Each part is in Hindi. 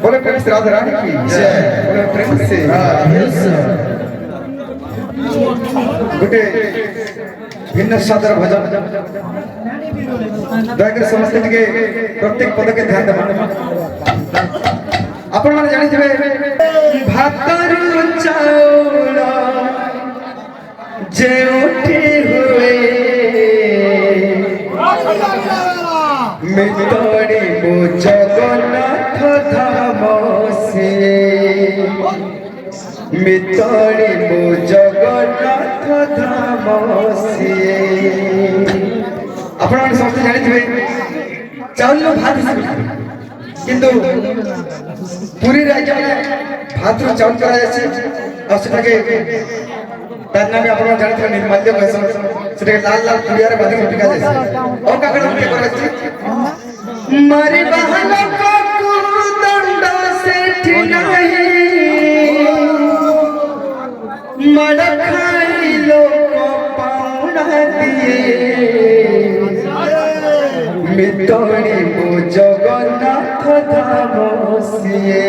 बोले प्रेम से राधा रानी की जय। बोले प्रेम से गोटे भिन्न सादर भजन दयाकर समस्ते टिके प्रत्येक पद के ध्यान देबा। आपण माने जानि थिबे भातर चाउल जे उठी हुए मितोड़ी मो जगन्नाथ धाम से मितोड़ी मो जगन्नाथ धाम से आपण माने समस्त जानि थिबे चाउल भात किंतु पूरी राज्य में भात चाउल करा जाय आ सेटाके तार नाम आपण जानि निर्माल्य कहसन सेटे लाल लाल पुड़िया रे बांधी टिका जाय ओ काकड़ा के करा छै मारी बहन को दंड से ठिनाही मड़ खाई लोग पाउना दिए मितोड़ी मो जगन्नाथ धाम सिए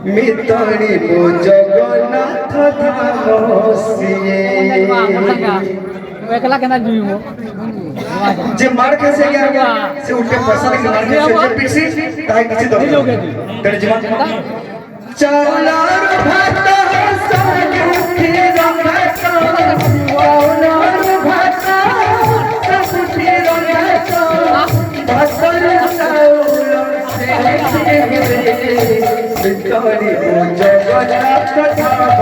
मितोड़ी मो जगन्नाथ धाम सिए एकला केना जुइमो जे मार के से गया से उठे पैसा लेके मार के से पिसी ताई किछि दो तेरे जीवन चावलार भात सब उठी रखत चावलार भात सब उठी रखत भातर चावल से बितोड़ी मो जगन्नाथ धाम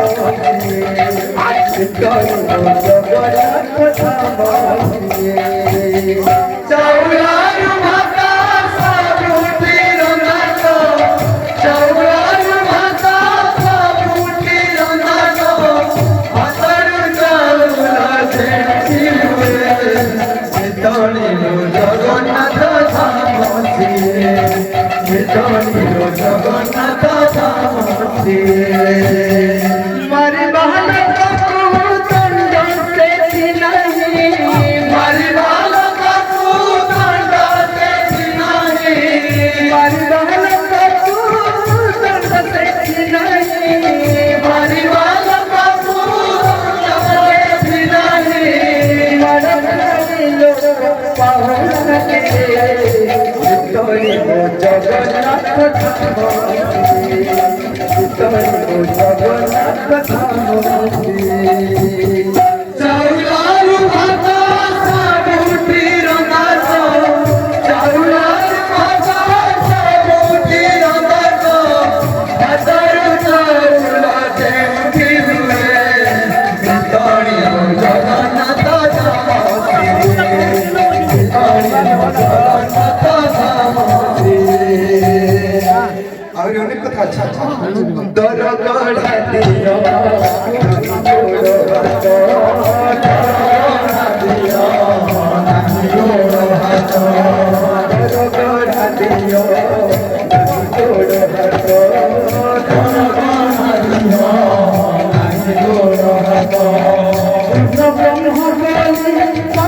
बितोड़ी मो जगन्नाथ धाम चावलार भात सब उठी रखत चावलार भात सब उठी रखत भातर चावल से बितोड़ी मो जगन्नाथ धाम बितोड़ी मो जगन्नाथ धाम मारी बहन को दंड से नहीं मारी बहन को दंड से नहीं मारी बहन को दंड से नहीं मारी बहन को दंड से नहीं मर खाई लोग पाहुना के बितोड़ी मो जगन्नाथ धाम बितोड़ी मो जगन्नाथ धाम चावलार भात सब उठी रखत चावलार भात सब उठी रखत भातर चावल से उठी हुए बितोड़ी मो जगन्नाथ धाम बितोड़ी मो जगन्नाथ धाम और अनेक कथा अच्छा अच्छा दर गढ़ा दियो जोड़ो हाथ दियो जोड़ो हाथ दर गढ़ा दियो जोड़ो हाथ दियो जोड़ो हाथ ब्रह्म बलि